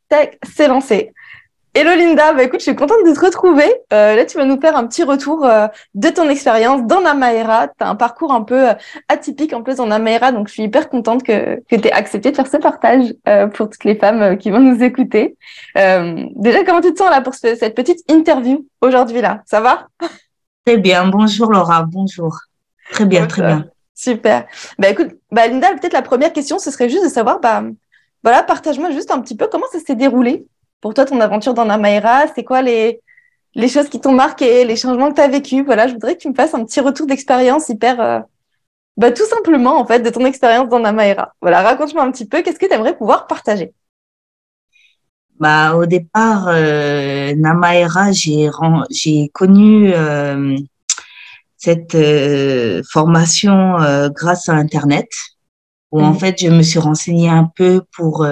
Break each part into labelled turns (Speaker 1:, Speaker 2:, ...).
Speaker 1: tac, c'est lancé. Hello Linda, bah écoute, je suis contente de te retrouver. Là, tu vas nous faire un petit retour de ton expérience dans Namaera. Tu as un parcours un peu atypique en plus dans Namaera, donc je suis hyper contente que tu aies accepté de faire ce partage pour toutes les femmes qui vont nous écouter. Déjà, comment tu te sens là pour cette petite interview aujourd'hui là? Ça va?
Speaker 2: Très bien. Bonjour Laura, bonjour. Très bien,
Speaker 1: Au
Speaker 2: très
Speaker 1: top.
Speaker 2: bien.
Speaker 1: Super. Bah écoute, Linda, peut-être la première question, ce serait juste de savoir, voilà, partage-moi juste un petit peu comment ça s'est déroulé pour toi, ton aventure dans Namaera. C'est quoi les choses qui t'ont marqué, les changements que tu as vécus. Voilà, je voudrais que tu me fasses un petit retour d'expérience hyper, tout simplement, en fait, de ton expérience dans Namaera. Voilà, raconte-moi un petit peu, qu'est-ce que tu aimerais pouvoir partager?
Speaker 2: Au départ, Namaera, j'ai connu cette formation grâce à Internet, où en
Speaker 1: Mhm.
Speaker 2: fait, je me suis renseignée un peu pour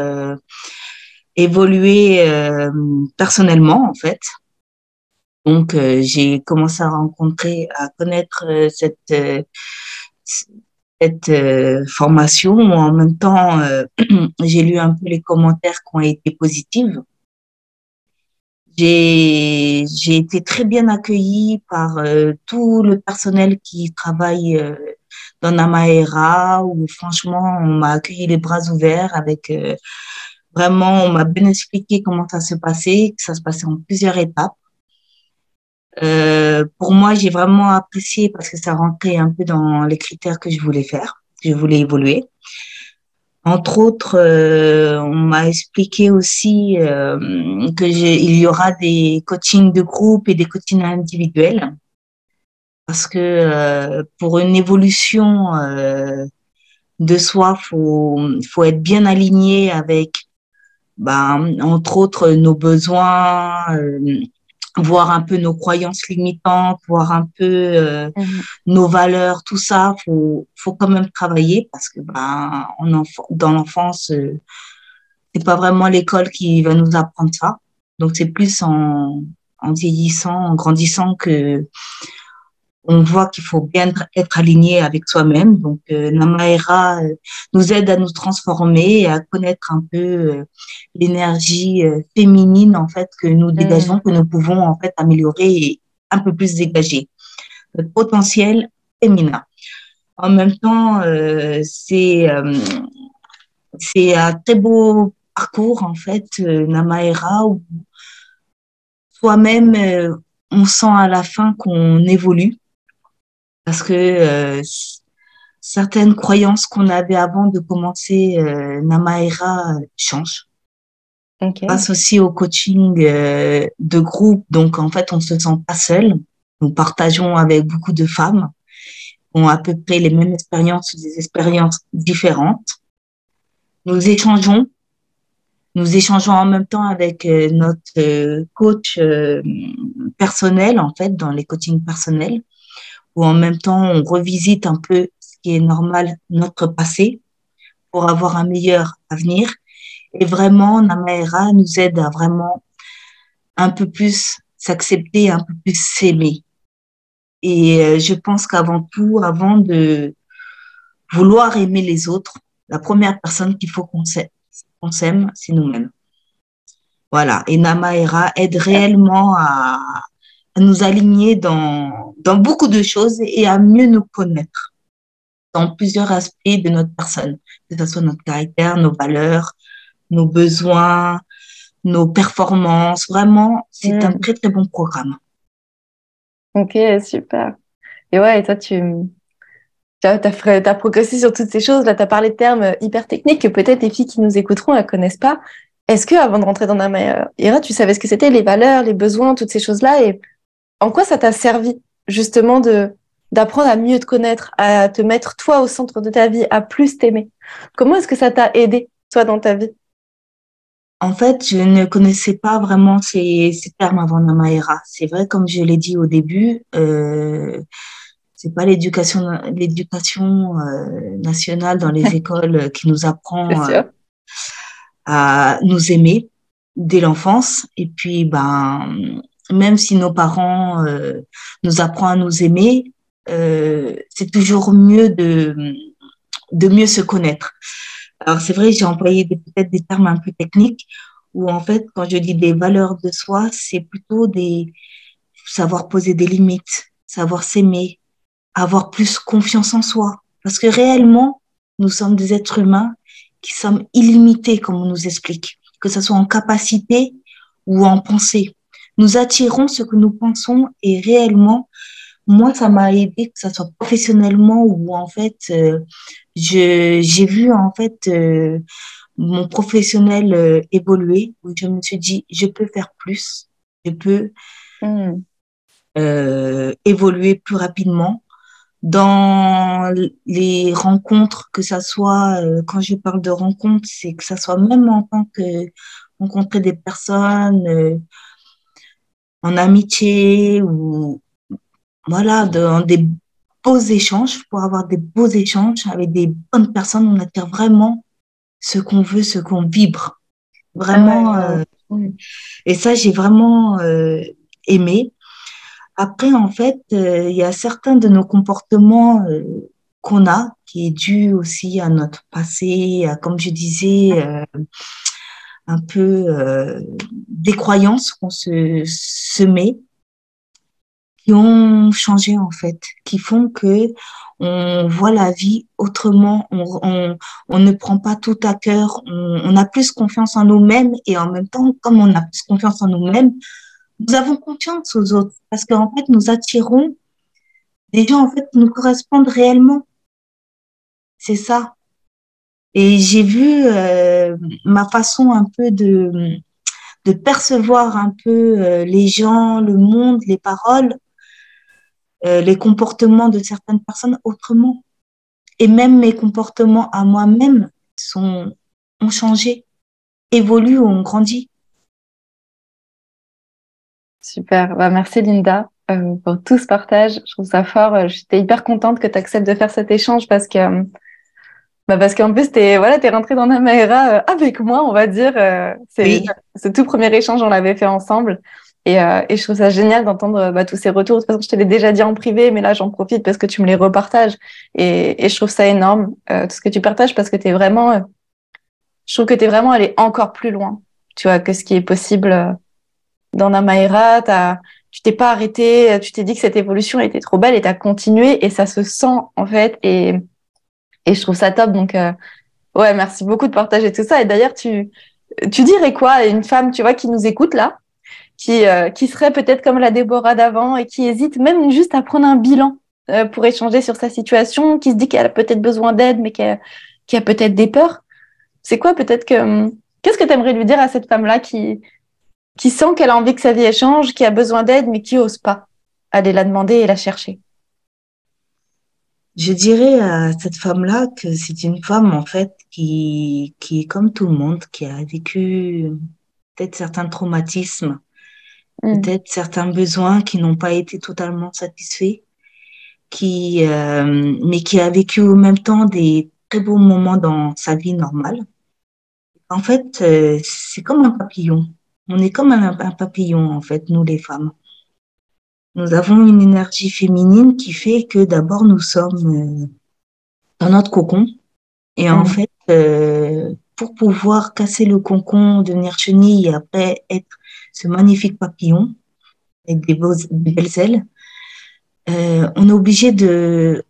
Speaker 2: évoluer personnellement, en fait. Donc, j'ai commencé à connaître cette formation. En même temps, j'ai lu un peu les commentaires qui ont été positifs. J'ai été très bien accueillie par tout le personnel qui travaille dans Namaera, où franchement, on m'a accueilli les bras ouverts avec vraiment, on m'a bien expliqué comment ça se passait, que ça se passait en plusieurs étapes. Pour moi, j'ai vraiment apprécié parce que ça rentrait un peu dans les critères que je voulais faire, que je voulais évoluer. Entre autres, on m'a expliqué aussi il y aura des coachings de groupe et des coachings individuels parce que pour une évolution de soi, faut être bien aligné avec, entre autres, nos besoins, voir un peu nos croyances limitantes, voir un peu
Speaker 1: Mhm.
Speaker 2: nos valeurs, tout ça. Faut quand même travailler parce que dans l'enfance c'est pas vraiment l'école qui va nous apprendre ça. Donc, c'est plus en vieillissant, en grandissant que on voit qu'il faut bien être aligné avec soi-même. Donc, Namaera nous aide à nous transformer et à connaître un peu l'énergie féminine, en fait, que nous dégageons,
Speaker 1: Mhm.
Speaker 2: que nous pouvons, en fait, améliorer et un peu plus dégager. Notre potentiel féminin. En même temps, c'est un très beau parcours, en fait, Namaera, où soi-même, on sent à la fin qu'on évolue parce que certaines croyances qu'on avait avant de commencer Namaera changent.
Speaker 1: Ok.
Speaker 2: Grâce aussi au coaching de groupe, donc en fait, on se sent pas seul. Nous partageons avec beaucoup de femmes qui ont à peu près les mêmes expériences ou des expériences différentes. Nous échangeons Nous échangeons en même temps avec notre coach personnel, en fait, dans les coachings personnels, où en même temps, on revisite un peu ce qui est normal, notre passé, pour avoir un meilleur avenir. Et vraiment, Namaera nous aide à vraiment un peu plus s'accepter, un peu plus s'aimer. Et je pense qu'avant tout, avant de vouloir aimer les autres, la première personne qu'il faut qu'on s'aime, c'est nous-mêmes. Voilà. Et Namaera aide réellement à nous aligner dans beaucoup de choses et à mieux nous connaître dans plusieurs aspects de notre personne, que ce soit notre caractère, nos valeurs, nos besoins, nos performances. Vraiment, c'est un
Speaker 1: Mhm.
Speaker 2: très, très bon programme.
Speaker 1: Ok, super. Et ouais, et toi, t'as progressé sur toutes ces choses. Là, tu as parlé de termes hyper techniques que peut-être les filles qui nous écouteront ne connaissent pas. Est-ce que avant de rentrer dans Namaera, tu savais ce que c'était, les valeurs, les besoins, toutes ces choses-là? Et en quoi ça t'a servi justement d'apprendre à mieux te connaître, à te mettre toi au centre de ta vie, à plus t'aimer? Comment est-ce que ça t'a aidé, toi, dans ta vie?
Speaker 2: En fait, je ne connaissais pas vraiment ces termes avant Namaera. C'est vrai, comme je l'ai dit au début, c'est pas l'éducation nationale dans les écoles qui nous
Speaker 1: C'est
Speaker 2: apprend
Speaker 1: sûr.
Speaker 2: à nous aimer dès l'enfance. Et puis, même si nos parents nous apprennent à nous aimer, c'est toujours mieux de mieux se connaître. Alors, c'est vrai, j'ai employé peut-être des termes un peu techniques où en fait, quand je dis des valeurs de soi, c'est plutôt savoir poser des limites, savoir s'aimer, avoir plus confiance en soi. Parce que réellement, nous sommes des êtres humains qui sommes illimités, comme on nous explique, que ce soit en capacité ou en pensée. Nous attirons ce que nous pensons et réellement, moi, ça m'a aidé, que ce soit professionnellement ou en fait, j'ai vu en fait mon professionnel évoluer, où je me suis dit, je peux faire plus, je peux
Speaker 1: Mm.
Speaker 2: évoluer plus rapidement dans les rencontres, que ça soit, quand je parle de rencontres, c'est que ça soit même en tant que rencontrer des personnes en amitié ou voilà, dans des beaux échanges, pour avoir des beaux échanges avec des bonnes personnes, on attire vraiment ce qu'on veut, ce qu'on vibre.
Speaker 1: Ah ouais,
Speaker 2: Vraiment,
Speaker 1: ouais, ouais.
Speaker 2: et ça, j'ai vraiment aimé. Après, en fait, il y a certains de nos comportements qu'on a, qui est dû aussi à notre passé, à, comme je disais, un peu des croyances qu'on se met, qui ont changé en fait, qui font que on voit la vie autrement, on ne prend pas tout à cœur, on a plus confiance en nous-mêmes et en même temps, comme on a plus confiance en nous-mêmes, nous avons confiance aux autres parce qu'en fait, nous attirons des gens en fait qui nous correspondent réellement. C'est ça. Et j'ai vu ma façon un peu de percevoir un peu les gens, le monde, les paroles, les comportements de certaines personnes autrement. Et même mes comportements à moi-même ont changé, évoluent, ont grandi.
Speaker 1: Super. Bah, merci Linda pour tout ce partage. Je trouve ça fort. J'étais hyper contente que tu acceptes de faire cet échange parce qu'en plus, t'es rentrée dans Namaera avec moi, on va dire. C'est
Speaker 2: Oui,
Speaker 1: ce tout premier échange, on l'avait fait ensemble. Et je trouve ça génial d'entendre tous ces retours. De toute façon, je te l'ai déjà dit en privé, mais là, j'en profite parce que tu me les repartages. Et je trouve ça énorme, tout ce que tu partages, parce que je trouve que t'es vraiment allé encore plus loin, tu vois, que ce qui est possible dans Namaera. Tu t'es pas arrêté, tu t'es dit que cette évolution était trop belle et t'as continué et ça se sent, en fait. Et je trouve ça top. Donc, ouais, merci beaucoup de partager tout ça. Et d'ailleurs, tu dirais quoi à une femme, tu vois, qui nous écoute là, qui serait peut-être comme la Déborah d'avant et qui hésite même juste à prendre un bilan pour échanger sur sa situation, qui se dit qu'elle a peut-être besoin d'aide, mais qui a peut-être des peurs. C'est quoi peut-être qu'est-ce que tu aimerais lui dire à cette femme-là qui sent qu'elle a envie que sa vie échange, qui a besoin d'aide, mais qui ose pas aller la demander et la chercher?
Speaker 2: je dirais à cette femme-là que c'est une femme, en fait, qui est comme tout le monde, qui a vécu peut-être certains traumatismes,
Speaker 1: Mm.
Speaker 2: peut-être certains besoins qui n'ont pas été totalement satisfaits, mais qui a vécu en même temps des très beaux moments dans sa vie normale. En fait, c'est comme un papillon. On est comme un papillon, en fait, nous les femmes. Nous avons une énergie féminine qui fait que d'abord nous sommes dans notre cocon et en
Speaker 1: Mm.
Speaker 2: fait, pour pouvoir casser le cocon, devenir chenille et après être ce magnifique papillon avec des belles ailes, on est obligé de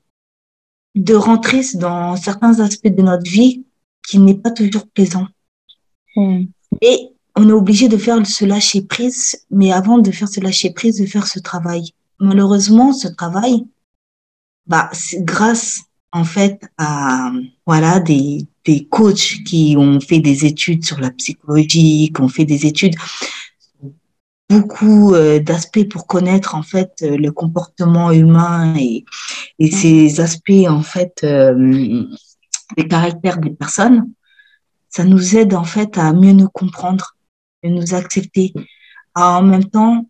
Speaker 2: rentrer dans certains aspects de notre vie qui n'est pas toujours plaisant.
Speaker 1: Mm.
Speaker 2: Et on est obligé de faire ce lâcher prise, mais avant de faire ce lâcher prise, de faire ce travail. Malheureusement, ce travail, bah, c'est grâce en fait à voilà des coachs qui ont fait des études sur la psychologie, qui ont fait des études beaucoup d'aspects pour connaître en fait le comportement humain et
Speaker 1: Mm.
Speaker 2: ces aspects en fait des caractères des personnes. Ça nous aide en fait à mieux nous comprendre, à nous accepter, à en même temps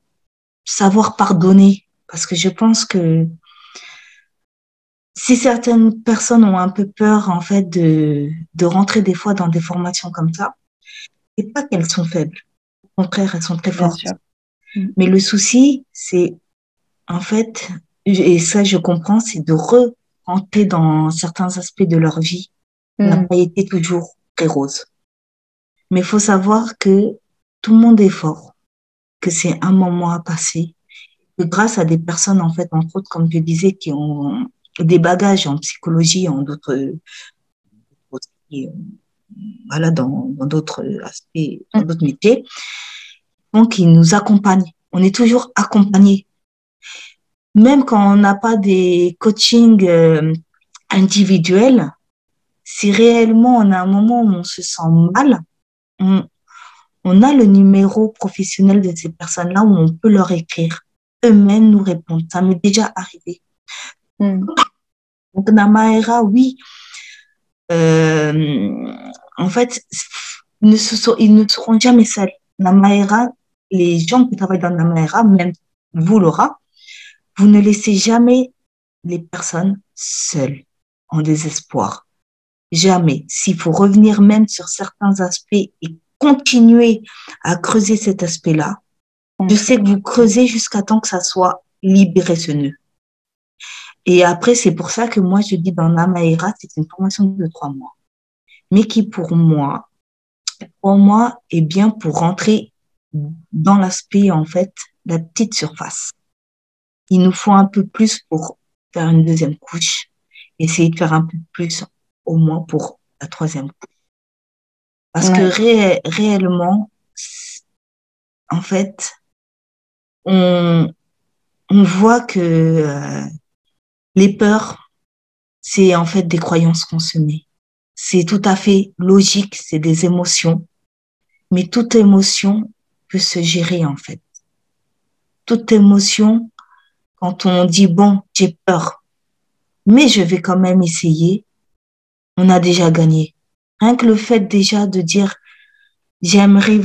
Speaker 2: savoir pardonner. Parce que je pense que si certaines personnes ont un peu peur en fait de rentrer des fois dans des formations comme ça, c'est pas qu'elles sont faibles. Au contraire, elles sont très
Speaker 1: Bien
Speaker 2: fortes.
Speaker 1: sûr. Mm.
Speaker 2: Mais le souci, c'est en fait, et ça je comprends, c'est de re-rentrer dans certains aspects de leur vie. Ça n'a
Speaker 1: Mm.
Speaker 2: pas été toujours très rose. Mais il faut savoir que tout le monde est fort, que c'est un moment à passer, que grâce à des personnes, en fait, entre autres, comme je disais, qui ont des bagages en psychologie, en d'autres, aussi, voilà, dans d'autres aspects, dans d'autres métiers, donc ils nous accompagnent. On est toujours accompagnés. Même quand on n'a pas des coachings individuels, si réellement on a un moment où on se sent mal, on, on a le numéro professionnel de ces personnes-là où on peut leur écrire. Eux-mêmes nous répondent. Ça m'est déjà arrivé. Donc, Namaera, oui, en fait, ils ne seront jamais seuls. Namaera, les gens qui travaillent dans Namaera, même vous, Laura, vous ne laissez jamais les personnes seules, en désespoir. Jamais. S'il faut revenir même sur certains aspects et continuer à creuser cet aspect-là, je sais que vous creusez jusqu'à temps que ça soit libéré, ce nœud. Et après, c'est pour ça que moi, je dis dans Namaera, c'est une formation de 3 mois. Mais qui, pour moi, est bien pour rentrer dans l'aspect, en fait, la petite surface. Il nous faut un peu plus pour faire une deuxième couche, essayer de faire un peu plus, au moins, pour la troisième couche. Parce que réellement, en fait, on voit que les peurs, c'est en fait des croyances qu'on se met. C'est tout à fait logique, c'est des émotions, mais toute émotion peut se gérer en fait. Toute émotion, quand on dit bon, j'ai peur, mais je vais quand même essayer, on a déjà gagné. Rien que le fait déjà de dire j'aimerais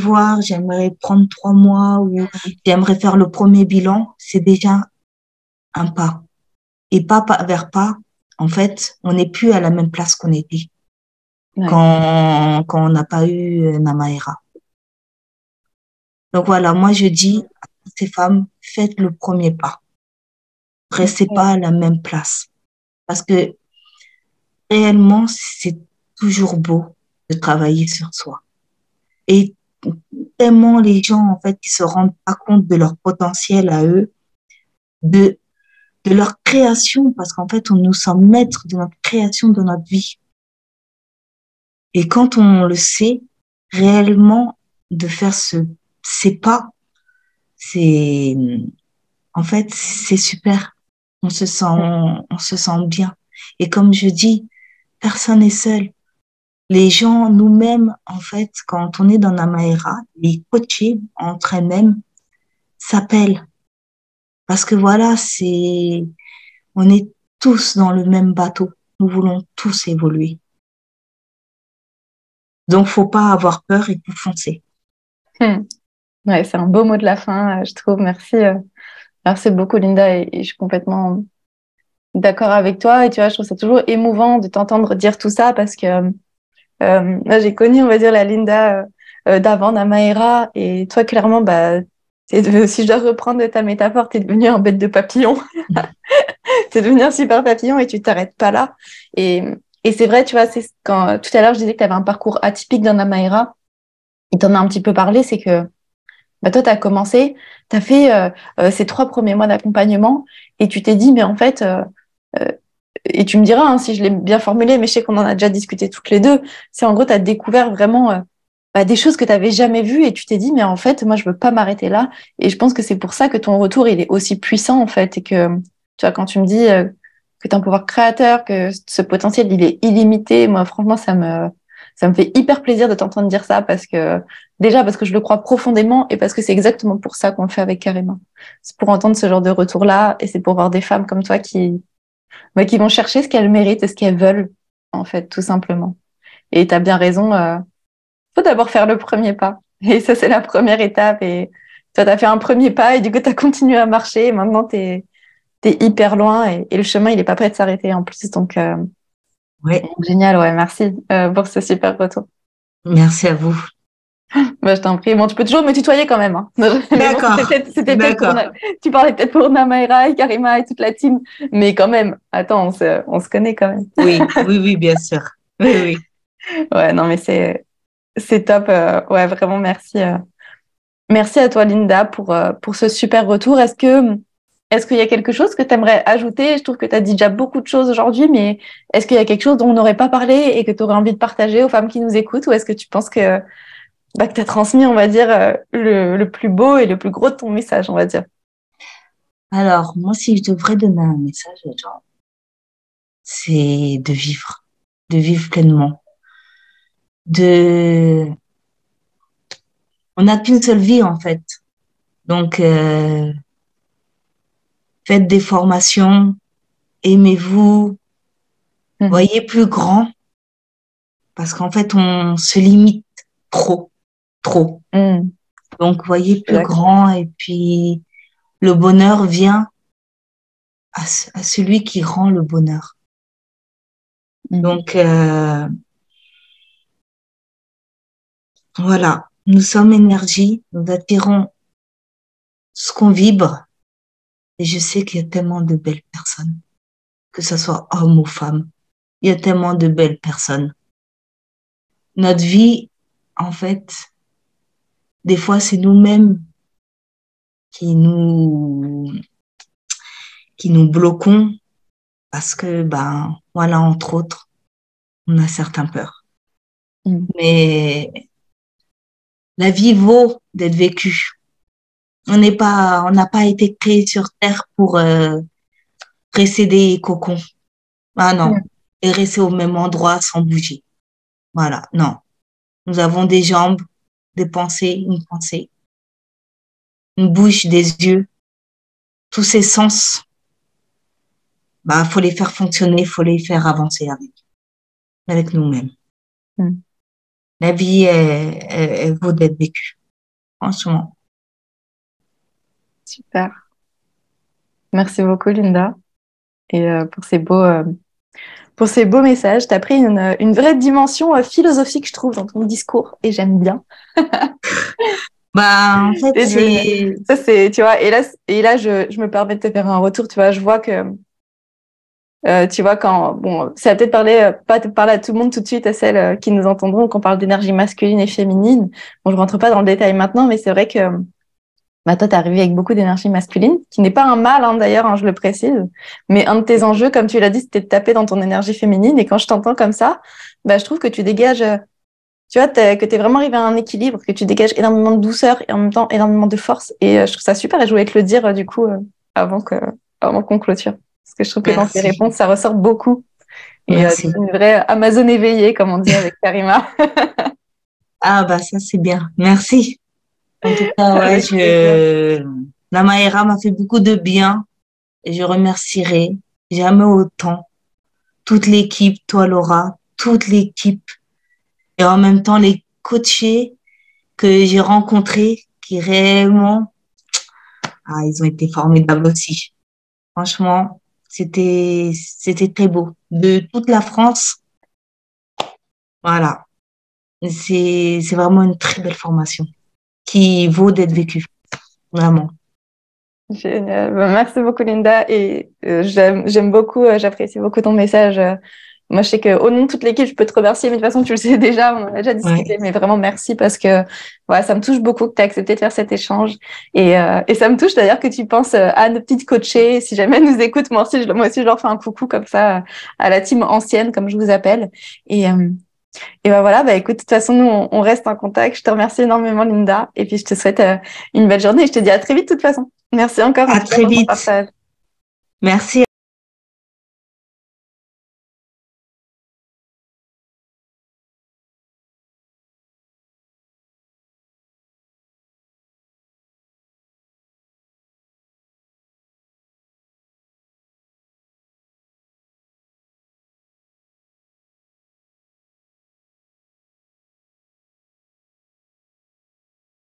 Speaker 2: prendre 3 mois ou j'aimerais faire le premier bilan, c'est déjà un pas. Et pas vers pas, en fait, on n'est plus à la même place qu'on était quand on n'a pas eu Namaera. Donc voilà, moi je dis à toutes ces femmes, faites le premier pas. Restez pas à la même place. Parce que réellement, c'est toujours beau de travailler sur soi. Et tellement les gens, en fait, qui se rendent pas compte de leur potentiel à eux, de leur création, parce qu'en fait, nous sommes maîtres de notre création, de notre vie. Et quand on le sait, réellement, de faire ces pas, c'est, en fait, c'est super. On se sent bien. Et comme je dis, personne n'est seul. Les gens, nous-mêmes, en fait, quand on est dans Namaera, les coachés entre eux-mêmes s'appellent. Parce que voilà, on est tous dans le même bateau. Nous voulons tous évoluer. Donc, faut pas avoir peur et faut foncer.
Speaker 1: Ouais, c'est un beau mot de la fin, je trouve. Merci, merci beaucoup, Linda. Et je suis complètement d'accord avec toi. Et tu vois, je trouve ça toujours émouvant de t'entendre dire tout ça parce que là, j'ai connu, on va dire, la Linda d'avant, Namaera. Et toi, clairement, bah, si je dois reprendre ta métaphore, t'es devenue un bête de papillon. T'es devenu un super papillon et tu t'arrêtes pas là. Et, et c'est vrai, tu vois, c'est quand tout à l'heure, je disais que tu avais un parcours atypique dans Namaera. Il t'en a un petit peu parlé, c'est que bah, toi, tu as commencé, tu as fait ces 3 premiers mois d'accompagnement et tu t'es dit, mais en fait, euh, et tu me diras hein, si je l'ai bien formulé, mais je sais qu'on en a déjà discuté toutes les deux, c'est en gros, tu as découvert vraiment bah, des choses que tu n'avais jamais vues et tu t'es dit, mais en fait, moi, je veux pas m'arrêter là. Et je pense que c'est pour ça que ton retour, il est aussi puissant, en fait, et que, tu vois, quand tu me dis que tu as un pouvoir créateur, que ce potentiel, il est illimité, moi, franchement, ça me fait hyper plaisir de t'entendre dire ça déjà parce que je le crois profondément et parce que c'est exactement pour ça qu'on le fait avec Karima. C'est pour entendre ce genre de retour-là et c'est pour voir des femmes comme toi qui vont chercher ce qu'elles méritent et ce qu'elles veulent, en fait, tout simplement. Et tu as bien raison, faut d'abord faire le premier pas. Et ça, c'est la première étape. Et toi, tu as fait un premier pas et du coup, tu as continué à marcher. Et maintenant, tu es hyper loin et le chemin, il est pas prêt de s'arrêter en plus. Donc,
Speaker 2: Ouais.
Speaker 1: génial, ouais, merci pour ce super retour.
Speaker 2: Merci à vous.
Speaker 1: Bah, je t'en prie. Bon, tu peux toujours me tutoyer quand même. Hein. Mais bon,
Speaker 2: D'accord.
Speaker 1: c'était peut-être tu parlais peut-être pour Namaera et Karima et toute la team. Mais quand même, attends, on se connaît quand même.
Speaker 2: Oui, bien sûr. Oui.
Speaker 1: Ouais, non, mais c'est top. Ouais, vraiment, merci. Merci à toi, Linda, pour ce super retour. Est-ce qu'il y a quelque chose que tu aimerais ajouter? Je trouve que tu as dit déjà beaucoup de choses aujourd'hui, mais est-ce qu'il y a quelque chose dont on n'aurait pas parlé et que tu aurais envie de partager aux femmes qui nous écoutent? Ou est-ce que tu penses que tu as transmis, on va dire, le plus beau et le plus gros de ton message, on va dire?
Speaker 2: Alors, moi, si je devrais donner un message aux gens, c'est de vivre pleinement, de, on n'a qu'une seule vie, en fait. Donc, faites des formations, aimez-vous,
Speaker 1: Mhm.
Speaker 2: voyez plus grand, parce qu'en fait, on se limite trop, trop.
Speaker 1: Mhm.
Speaker 2: Donc, voyez
Speaker 1: Je suis
Speaker 2: plus
Speaker 1: d'accord.
Speaker 2: grand et puis le bonheur vient à celui qui rend le bonheur.
Speaker 1: Mhm.
Speaker 2: Donc, voilà, nous sommes énergie, nous attirons ce qu'on vibre. Et je sais qu'il y a tellement de belles personnes, que ce soit homme ou femme. Il y a tellement de belles personnes. Notre vie, en fait, des fois, c'est nous-mêmes qui nous, qui nous bloquons parce que, ben, voilà, entre autres, on a certains peurs.
Speaker 1: Mhm.
Speaker 2: Mais la vie vaut d'être vécue. On n'a pas été créé sur Terre pour presser des cocons. Ah non.
Speaker 1: Mhm.
Speaker 2: Et rester au même endroit sans bouger. Voilà. Non. Nous avons des jambes, des pensées, une bouche, des yeux, tous ces sens. Bah, faut les faire fonctionner, faut les faire avancer avec nous-mêmes.
Speaker 1: Mhm.
Speaker 2: La vie, elle vaut d'être vécue. Franchement.
Speaker 1: Super. Merci beaucoup, Linda, et pour ces beaux messages. Tu as pris une vraie dimension philosophique, je trouve, dans ton discours, et j'aime bien.
Speaker 2: Bah, en fait,
Speaker 1: C'est devenu-
Speaker 2: c'est,
Speaker 1: Ça, c'est, tu vois, et là je me permets de te faire un retour, tu vois, je vois que, tu vois, bon, ça va peut-être pas te parler à tout le monde tout de suite, à celles qui nous entendront, qu'on parle d'énergie masculine et féminine. Bon, je rentre pas dans le détail maintenant, mais c'est vrai que, bah, toi, t'es arrivé avec beaucoup d'énergie masculine, qui n'est pas un mal, hein, d'ailleurs, hein, je le précise. Mais un de tes enjeux, comme tu l'as dit, c'était de taper dans ton énergie féminine. Et quand je t'entends comme ça, bah, je trouve que tu dégages, tu vois, que t'es vraiment arrivé à un équilibre, que tu dégages énormément de douceur et en même temps énormément de force. Et je trouve ça super. Et je voulais te le dire, du coup, avant avant qu'on clôture. Parce que je trouve que dans tes
Speaker 2: merci,
Speaker 1: réponses, ça ressort beaucoup. Et
Speaker 2: merci.
Speaker 1: une vraie Amazon éveillée, comme on dit avec Karima.
Speaker 2: Ah, bah, ça, c'est bien. Merci. En tout cas, ouais,
Speaker 1: Avec plaisir.
Speaker 2: la Maïra m'a fait beaucoup de bien et je remercierai jamais autant toute l'équipe, toi, Laura, toute l'équipe et en même temps les coachés que j'ai rencontrés qui réellement, ah, ils ont été formidables aussi. Franchement, c'était très beau. De toute la France, voilà. C'est vraiment une très belle formation qui vaut d'être vécue. Vraiment.
Speaker 1: Génial. Ben, merci beaucoup, Linda. Et j'aime beaucoup, j'apprécie beaucoup ton message. Moi, je sais qu'au nom de toute l'équipe, je peux te remercier, mais de toute façon, tu le sais déjà, on en a déjà discuté,
Speaker 2: Ouais.
Speaker 1: mais vraiment merci parce que ouais, ça me touche beaucoup que tu aies accepté de faire cet échange. Et ça me touche d'ailleurs que tu penses à nos petites coachées. Si jamais elles nous écoutent, moi aussi, je leur fais un coucou comme ça à la team ancienne, comme je vous appelle. Et, euh, et ben voilà, bah écoute, de toute façon, nous, on reste en contact. Je te remercie énormément, Linda. Et puis, je te souhaite une belle journée. Et je te dis à très vite, de toute façon. Merci encore, en
Speaker 2: À
Speaker 1: tout cas,
Speaker 2: très
Speaker 1: pour ton
Speaker 2: vite.
Speaker 1: partage.
Speaker 2: Merci.